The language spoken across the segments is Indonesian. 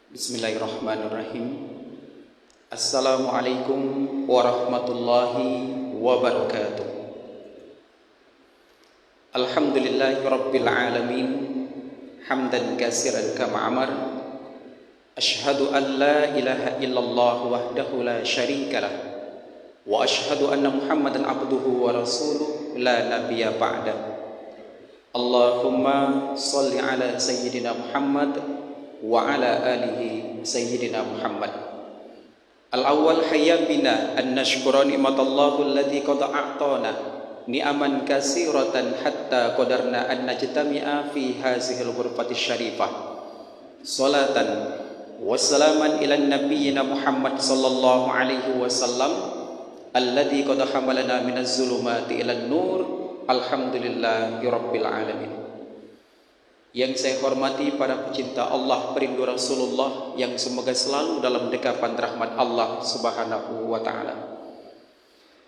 Bismillahirrahmanirrahim. Assalamualaikum warahmatullahi wabarakatuh. Alhamdulillahi rabbil alamin. Hamdan katsiran kama amar. Asyhadu an la ilaha illallah wahdahu la syarikalah. Wa asyhadu anna Muhammadan abduhu wa rasuluh la nabiyya ba'da. Allahumma shalli ala sayyidina Muhammad wa ala alihi sayyidina Muhammad. Al-awwal hayya bina an nashkura ni'matallahu allati qad a'tana ni'aman katsiratan hatta qadarna an najtami'a fi hazihil ghurfati syarifah. Salatan wassalaman ila nabiyyina Muhammad sallallahu alaihi wasallam alladzi qad hamalana minaz zulumati ilan nur. Alhamdulillahi rabbil alamin. Yang saya hormati para pecinta Allah, perindu Rasulullah yang semoga selalu dalam dekapan rahmat Allah Subhanahu wa taala.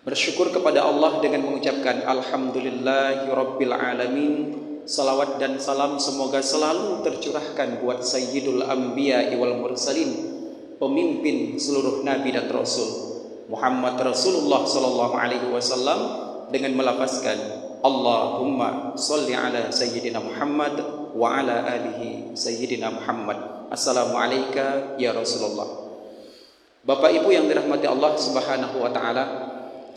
Bersyukur kepada Allah dengan mengucapkan alhamdulillahi rabbil alamin. Salawat dan salam semoga selalu tercurahkan buat Sayyidul Anbiya wal Mursalin, pemimpin seluruh nabi dan rasul, Muhammad Rasulullah sallallahu alaihi wasallam, dengan melafazkan Allahumma sholli ala sayyidina Muhammad wa ala alihi sayyidina Muhammad. Assalamualaikum ya Rasulullah. Bapak Ibu yang dirahmati Allah Subhanahu wa taala,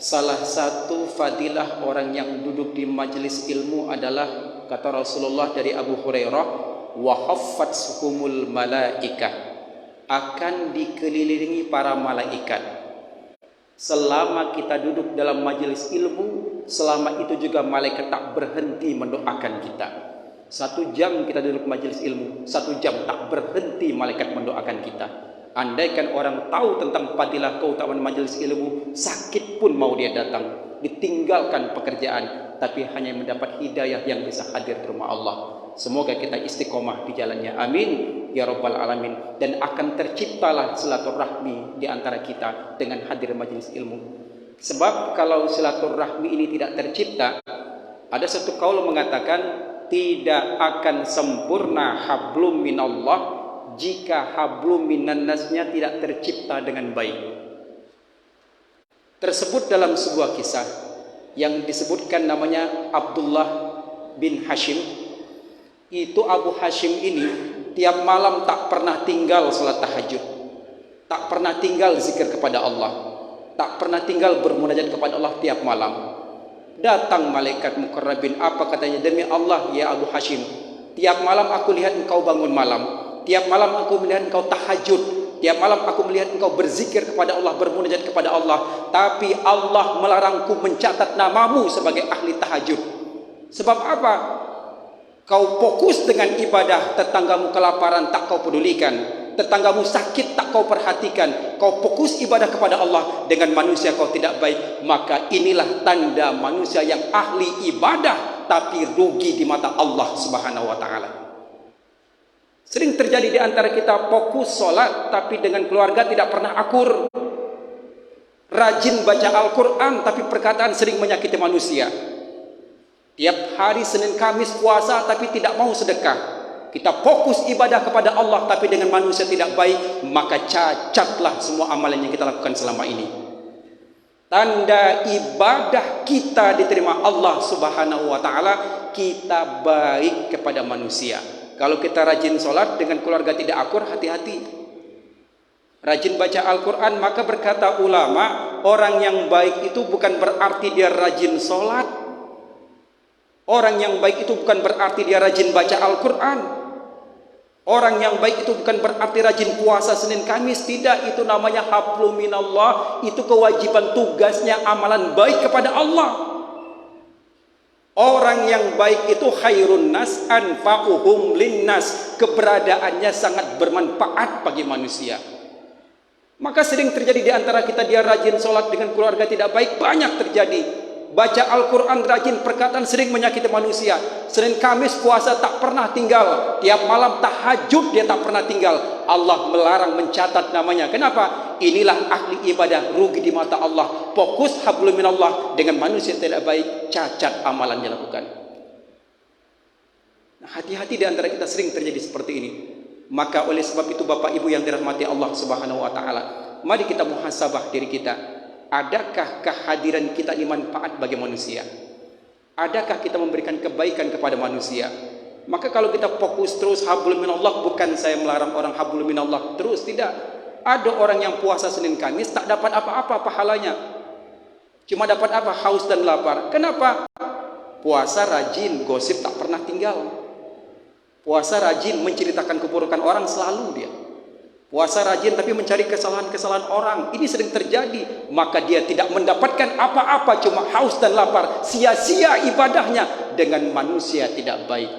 salah satu fadilah orang yang duduk di majelis ilmu adalah, kata Rasulullah dari Abu Hurairah, wa haffatshumul malaikah, akan dikelilingi para malaikat. Selama kita duduk dalam majelis ilmu, selama itu juga malaikat tak berhenti mendoakan kita. 1 jam kita duduk majelis ilmu, 1 jam tak berhenti malaikat mendoakan kita. Andaikan orang tahu tentang fadilah keutamaan majelis ilmu, sakit pun mau dia datang, ditinggalkan pekerjaan, tapi hanya mendapat hidayah yang bisa hadir di rumah Allah. Semoga kita istiqomah di jalannya, amin ya rabbal alamin. Dan akan terciptalah silaturahmi di antara kita dengan hadir majelis ilmu. Sebab kalau silaturahmi ini tidak tercipta, ada satu qaul mengatakan tidak akan sempurna hablum minallah jika hablum minannasnya tidak tercipta dengan baik. Tersebut dalam sebuah kisah yang disebutkan namanya Abdullah bin Hashim. Itu Abu Hashim ini tiap malam tak pernah tinggal salat tahajud, tak pernah tinggal zikir kepada Allah, tak pernah tinggal bermunajat kepada Allah tiap malam. Datang malaikat muqarrabin, apa katanya? Demi Allah ya Abu Hashim, tiap malam aku lihat engkau bangun malam, tiap malam aku melihat engkau tahajud, tiap malam aku melihat engkau berzikir kepada Allah, bermunajat kepada Allah, tapi Allah melarangku mencatat namamu sebagai ahli tahajud. Sebab apa? Kau fokus dengan ibadah, tetanggamu kelaparan tak kau pedulikan, tetanggamu sakit tak kau perhatikan. Kau fokus ibadah kepada Allah, dengan manusia kau tidak baik. Maka inilah tanda manusia yang ahli ibadah tapi rugi di mata Allah Subhanahu wa taala. Sering terjadi di antara kita fokus sholat tapi dengan keluarga tidak pernah akur. Rajin baca Al-Quran tapi perkataan sering menyakiti manusia. Tiap hari Senin Kamis puasa tapi tidak mau sedekah. Kita fokus ibadah kepada Allah tapi dengan manusia tidak baik, maka cacatlah semua amalan yang kita lakukan selama ini. Tanda ibadah kita diterima Allah Subhanahu wa taala, kita baik kepada manusia. Kalau kita rajin sholat dengan keluarga tidak akur, hati-hati. Rajin baca Al-Quran, maka berkata ulama, orang yang baik itu bukan berarti dia rajin sholat. Orang yang baik itu bukan berarti dia rajin baca Al-Quran. Orang yang baik itu bukan berarti rajin puasa Senin Kamis. Tidak, itu namanya hablum minallah. Itu kewajiban tugasnya amalan baik kepada Allah. Orang yang baik itu khairun nas anfa'uhum linnas. Keberadaannya sangat bermanfaat bagi manusia. Maka sering terjadi di antara kita, dia rajin sholat dengan keluarga tidak baik, banyak terjadi. Baca Al-Quran rajin, perkataan sering menyakiti manusia. Senin Kamis puasa tak pernah tinggal, tiap malam tahajud dia tak pernah tinggal. Allah melarang mencatat namanya. Kenapa? Inilah ahli ibadah, rugi di mata Allah. Fokus hablum minallah, dengan manusia tidak baik, cacat amalan yang dilakukan. Nah, hati-hati di antara kita sering terjadi seperti ini. Maka oleh sebab itu Bapak Ibu yang dirahmati Allah Subhanahu wa taala, mari kita muhasabah diri kita. Adakah kehadiran kita ini manfaat bagi manusia? Adakah kita memberikan kebaikan kepada manusia? Maka kalau kita fokus terus hablum minallah, bukan saya melarang orang hablum minallah terus, tidak. Ada orang yang puasa Senin Kamis tak dapat apa-apa pahalanya. Cuma dapat apa? Haus dan lapar. Kenapa? Puasa rajin, gosip tak pernah tinggal. Puasa rajin menceritakan keburukan orang selalu dia. Puasa rajin tapi mencari kesalahan-kesalahan orang. Ini sering terjadi. Maka dia tidak mendapatkan apa-apa, cuma haus dan lapar. Sia-sia ibadahnya dengan manusia tidak baik.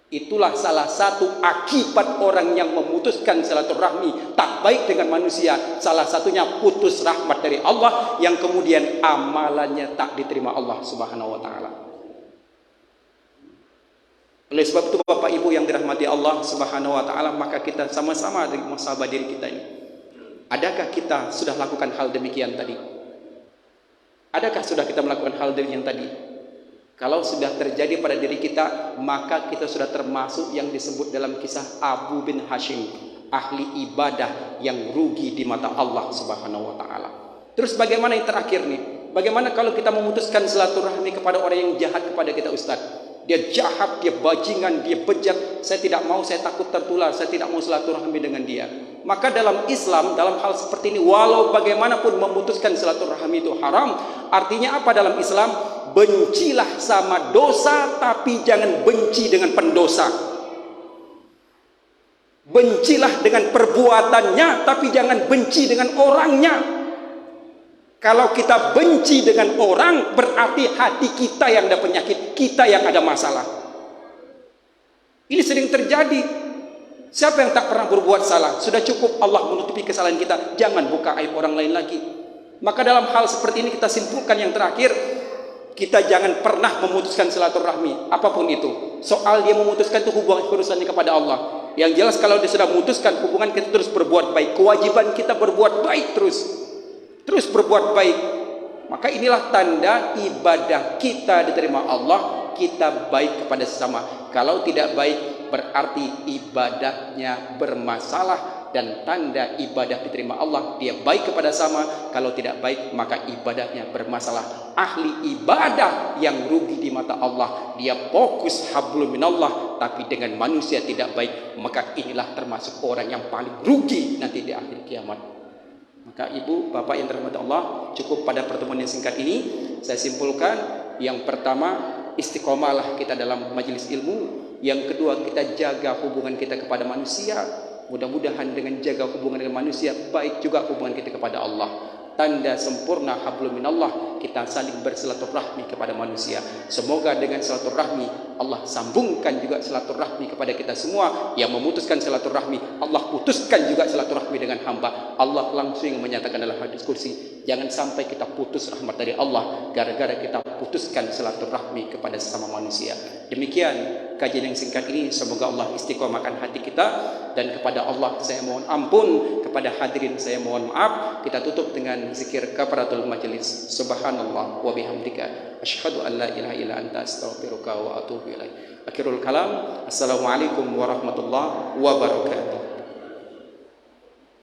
Itulah salah satu akibat orang yang memutuskan silaturahmi tak baik dengan manusia. Salah satunya putus rahmat dari Allah, yang kemudian amalannya tak diterima Allah Subhanahu wa taala. Oleh sebab itu Bapak Ibu yang dirahmati Allah Subhanahu wa taala, maka kita sama-sama muhasabah diri kita ini. Adakah kita sudah lakukan hal demikian tadi? Adakah sudah kita melakukan hal demikian tadi? Kalau sudah terjadi pada diri kita, maka kita sudah termasuk yang disebut dalam kisah Abu bin Hashim, ahli ibadah yang rugi di mata Allah Subhanahu wa taala. Terus bagaimana yang terakhir nih? Bagaimana kalau kita memutuskan silaturahmi kepada orang yang jahat kepada kita, Ustaz? Dia jahat, dia bajingan, dia bejat. Saya tidak mau, saya takut tertular, saya tidak mau silaturahmi dengan dia. Maka dalam Islam, dalam hal seperti ini, walau bagaimanapun memutuskan silaturahmi itu haram. Artinya apa dalam Islam? Bencilah sama dosa, tapi jangan benci dengan pendosa. Bencilah dengan perbuatannya, tapi jangan benci dengan orangnya. Kalau kita benci dengan orang, berarti hati kita yang ada penyakit, kita yang ada masalah. Ini sering terjadi. Siapa yang tak pernah berbuat salah? Sudah cukup Allah menutupi kesalahan kita, jangan buka aib orang lain lagi. Maka dalam hal seperti ini kita simpulkan yang terakhir, kita jangan pernah memutuskan silaturahmi, apapun itu. Soal dia memutuskan itu hubungan urusannya kepada Allah. Yang jelas kalau dia sudah memutuskan, hubungan kita terus berbuat baik. Kewajiban kita berbuat baik terus berbuat baik. Maka inilah tanda ibadah kita diterima Allah, kita baik kepada sesama. Kalau tidak baik, berarti ibadahnya bermasalah, dan tanda ibadah diterima Allah, dia baik kepada sama. Kalau tidak baik, maka ibadahnya bermasalah. Ahli ibadah yang rugi di mata Allah, dia fokus hablum minallah, tapi dengan manusia tidak baik, maka inilah termasuk orang yang paling rugi nanti di akhir kiamat. Maka ibu, bapak yang dirahmati Allah, cukup pada pertemuan yang singkat ini saya simpulkan, yang pertama, istiqomahlah kita dalam majelis ilmu. Yang kedua, kita jaga hubungan kita kepada manusia. Mudah-mudahan dengan jaga hubungan dengan manusia, baik juga hubungan kita kepada Allah. Tanda sempurna hablum minallah, kita saling bersilaturahmi kepada manusia. Semoga dengan silaturahmi Allah sambungkan juga silaturahmi kepada kita semua. Yang memutuskan silaturahmi, Allah putuskan juga silaturahmi dengan hamba. Allah langsung menyatakan dalam hadis kursi, jangan sampai kita putus rahmat dari Allah gara-gara kita putuskan silaturahmi kepada sesama manusia. Demikian kajian yang singkat ini, semoga Allah istiqomahkan hati kita. Dan kepada Allah saya mohon ampun, kepada hadirin saya mohon maaf. Kita tutup dengan zikir kafaratul majlis. Subhanallah wa bihamdika asyhadu an la ilaha illa anta astaghfiruka wa atubu ilaik. Akhirul kalam, assalamualaikum warahmatullahi wabarakatuh.